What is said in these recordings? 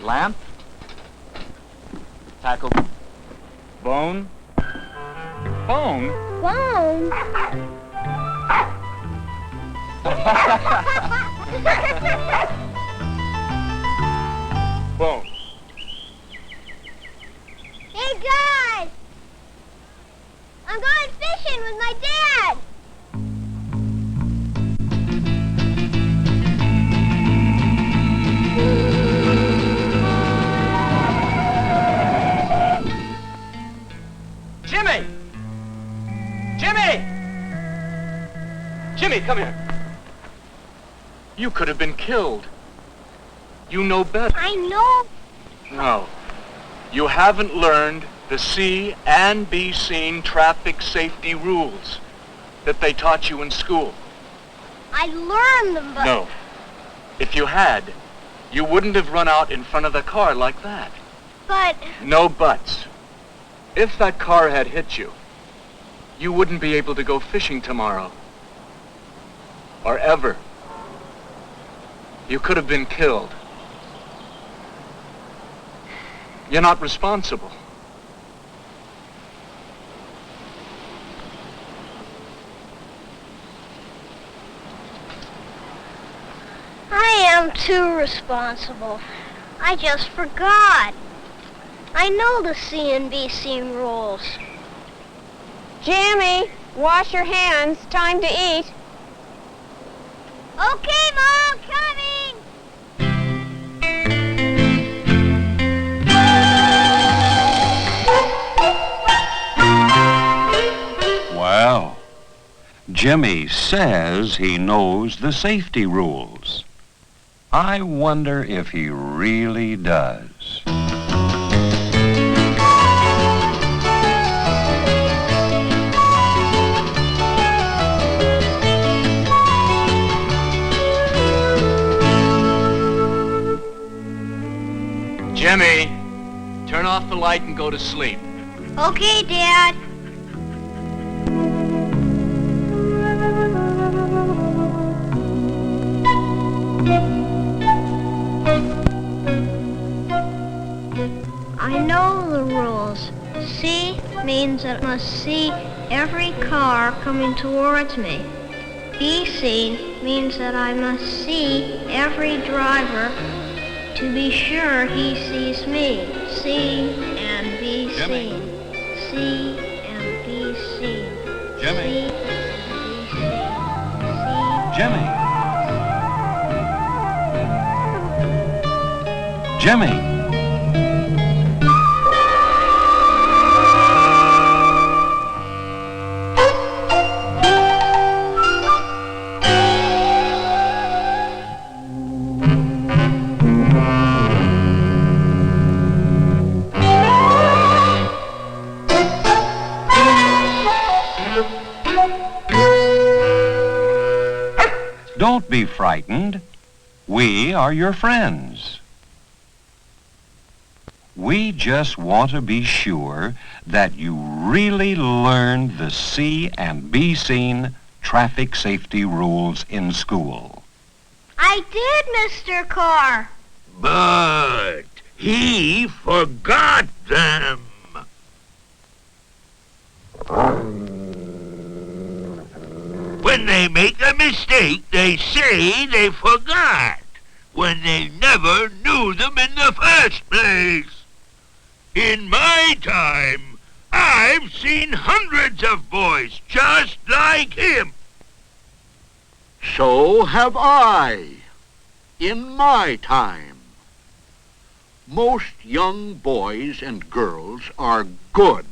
Lamp. Tackle. Bone. Bone? Bone? Bone. Hey, guys! I'm going fishing with my dad! Jimmy! Jimmy! Jimmy, come here. You could have been killed. You know better. I know. No. You haven't learned the see and be seen traffic safety rules that they taught you in school. I learned them, but... No. If you had, you wouldn't have run out in front of the car like that. But... No buts. If that car had hit you, you wouldn't be able to go fishing tomorrow. Or ever. You could have been killed. You're not responsible. I am too responsible. I just forgot. I know the C and B scene rules. Jimmy, wash your hands. Time to eat. Okay, Mom, coming! Well, Jimmy says he knows the safety rules. I wonder if he really does. Jimmy, turn off the light and go to sleep. Okay, Dad. I know the rules. C means that I must see every car coming towards me. B scene means that I must see every driver to be sure he sees me. C and B Jimmy. scene. C and B scene. Jimmy. C and B scene. C. Jimmy. Jimmy. Don't be frightened. We are your friends. We just want to be sure that you really learned the C and B scene traffic safety rules in school. I did, Mr. Carr. But he forgot them. When they make a mistake, they say they forgot, when they never knew them in the first place. In my time, I've seen hundreds of boys just like him. So have I, in my time. Most young boys and girls are good.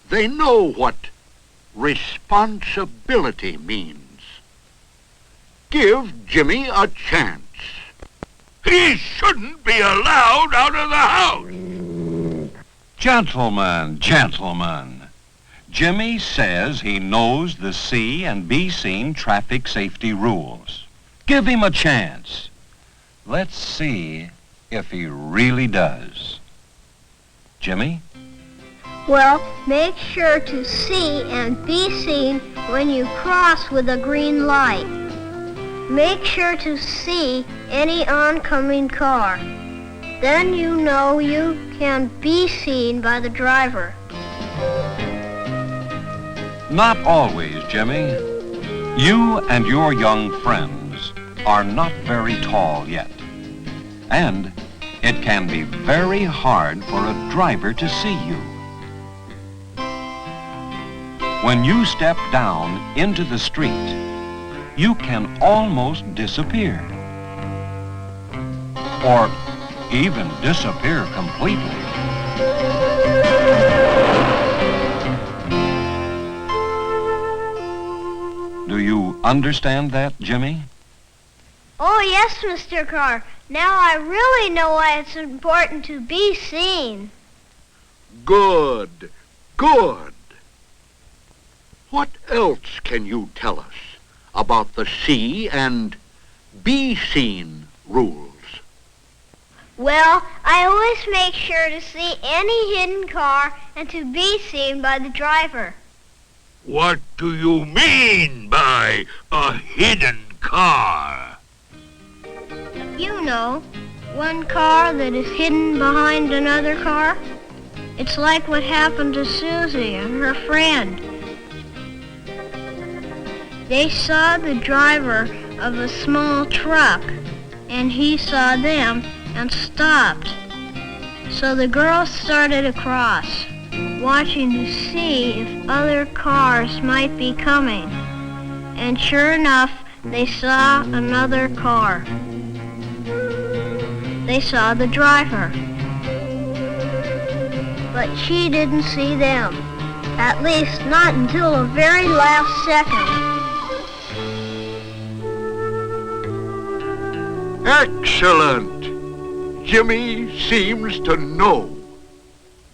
They know what responsibility means. Give Jimmy a chance. He shouldn't be allowed out of the house. Gentlemen, gentlemen. Jimmy says he knows the C and B scene traffic safety rules. Give him a chance. Let's see if he really does. Jimmy? Well, make sure to see and be seen when you cross with a green light. Make sure to see any oncoming car. Then you know you can be seen by the driver. Not always, Jimmy. You and your young friends are not very tall yet. And it can be very hard for a driver to see you. When you step down into the street, you can almost disappear. Or even disappear completely. Do you understand that, Jimmy? Oh, yes, Mr. Carr. Now I really know why it's important to be seen. Good, good. What else can you tell us about the see and be seen rules? Well, I always make sure to see any hidden car and to be seen by the driver. What do you mean by a hidden car? You know, one car that is hidden behind another car. It's like what happened to Susie and her friend. They saw the driver of a small truck, and he saw them and stopped. So the girls started across, watching to see if other cars might be coming. And sure enough, they saw another car. They saw the driver. But she didn't see them. At least not until the very last second. Excellent! Jimmy seems to know.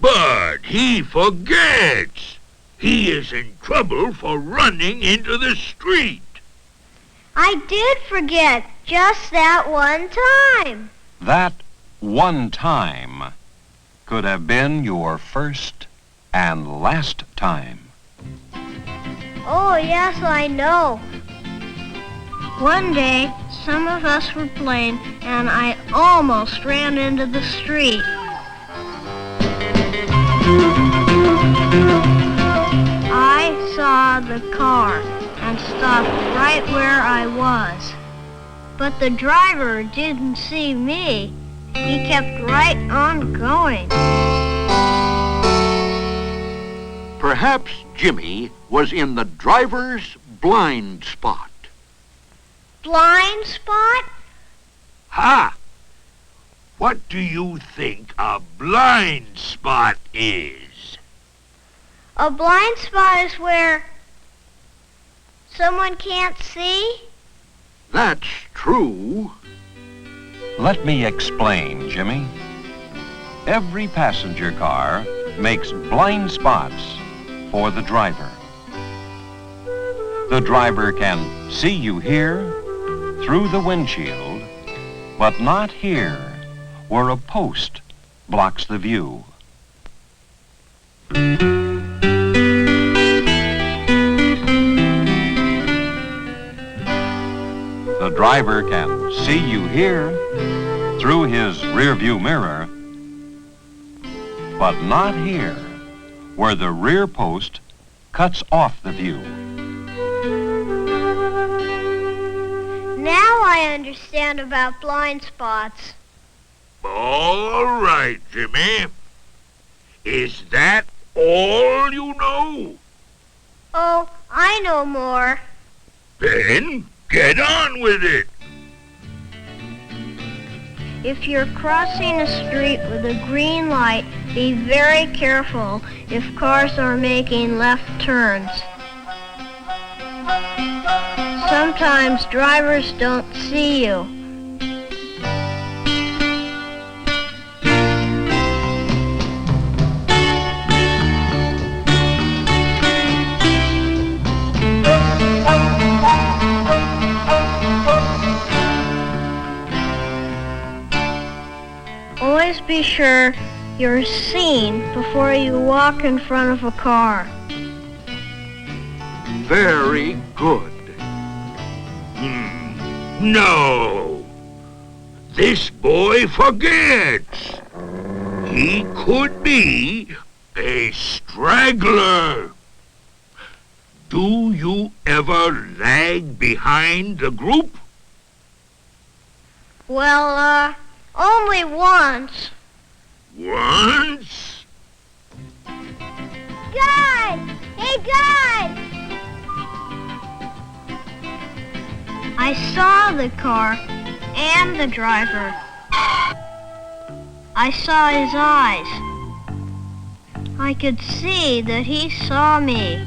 But he forgets. He is in trouble for running into the street. I did forget just that one time. That one time could have been your first and last time. Oh, yes, I know. One day, some of us were playing, and I almost ran into the street. I saw the car and stopped right where I was. But the driver didn't see me. He kept right on going. Perhaps Jimmy was in the driver's blind spot. Blind spot? Ha! What do you think a blind spot is? A blind spot is where someone can't see? That's true. Let me explain, Jimmy. Every passenger car makes blind spots for the driver. The driver can see you here through the windshield, but not here where a post blocks the view. The driver can see you here through his rearview mirror, but not here where the rear post cuts off the view. Now I understand about blind spots. All right, Jimmy. Is that all you know? Oh, I know more. Then get on with it. If you're crossing a street with a green light, be very careful if cars are making left turns. Sometimes drivers don't see you. Always be sure you're seen before you walk in front of a car. Very good. No. This boy forgets. He could be a straggler. Do you ever lag behind the group? Well, only once. Once? Guys! Hey, guys! I saw the car and the driver. I saw his eyes. I could see that he saw me.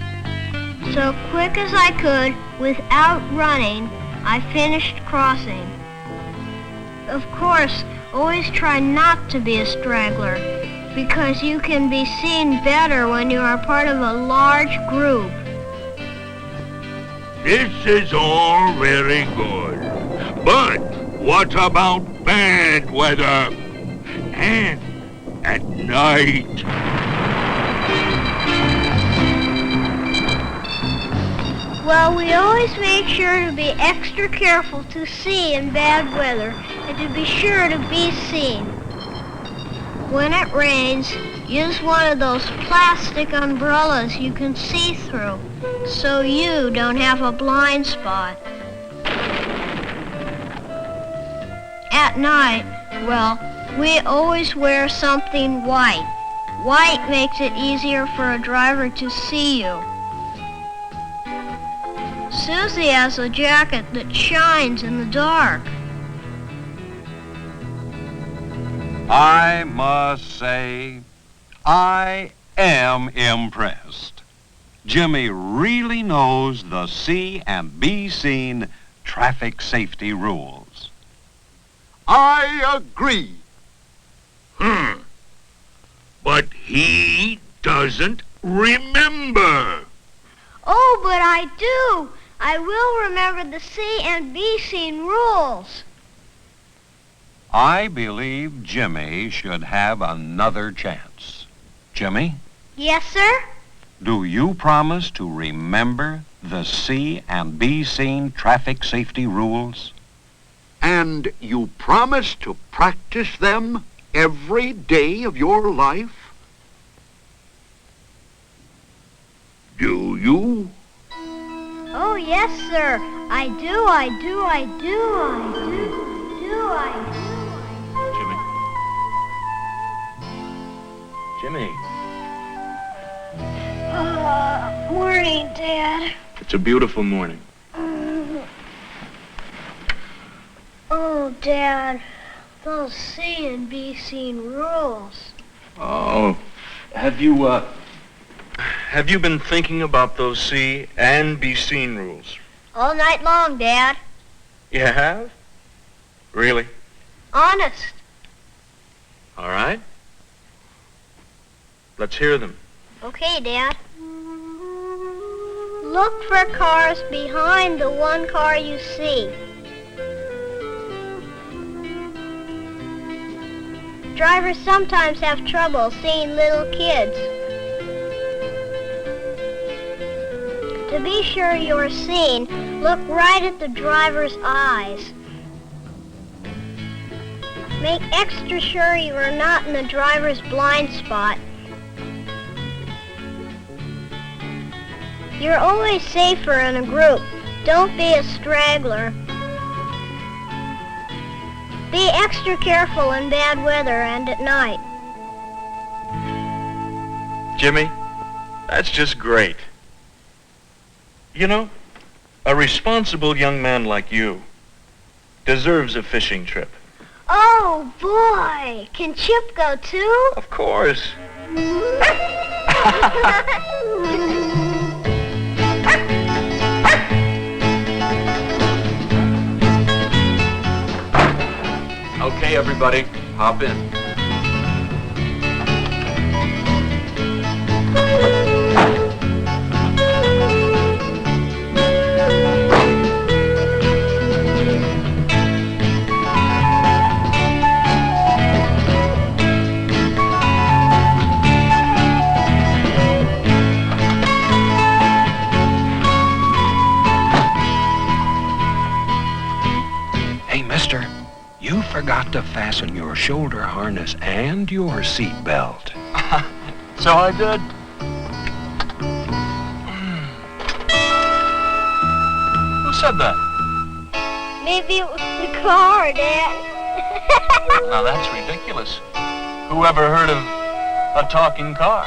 So quick as I could, without running, I finished crossing. Of course, always try not to be a straggler, because you can be seen better when you are part of a large group. This is all very good. But what about bad weather? And at night? Well, we always make sure to be extra careful to see in bad weather and to be sure to be seen. When it rains, use one of those plastic umbrellas you can see through, so you don't have a blind spot. At night, well, we always wear something white. White makes it easier for a driver to see you. Susie has a jacket that shines in the dark. I must say, I am impressed. Jimmy really knows the see and be seen traffic safety rules. I agree. But he doesn't remember. Oh, but I do. I will remember the see and be seen rules. I believe Jimmy should have another chance. Jimmy, Yes, sir? do you promise to remember the see and be seen traffic safety rules? And you promise to practice them every day of your life? Do you? Oh, yes, sir. I do, I do, I do, I do, I Jimmy. do. Morning, Dad. It's a beautiful morning. Oh, Dad, those see and be seen rules. Oh, have you been thinking about those see and be seen rules? All night long, Dad. You have? Really? Honest. All right. Let's hear them. Okay, Dad. Look for cars behind the one car you see. Drivers sometimes have trouble seeing little kids. To be sure you're seen, look right at the driver's eyes. Make extra sure you are not in the driver's blind spot. You're always safer in a group. Don't be a straggler. Be extra careful in bad weather and at night. Jimmy, that's just great. You know, a responsible young man like you deserves a fishing trip. Oh, boy! Can Chip go too? Of course. Okay, everybody, hop in. Hey, mister, you forgot fasten your shoulder harness and your seat belt. So I did. Who said that? Maybe it was the car, Dad. Now that's ridiculous. Who ever heard of a talking car?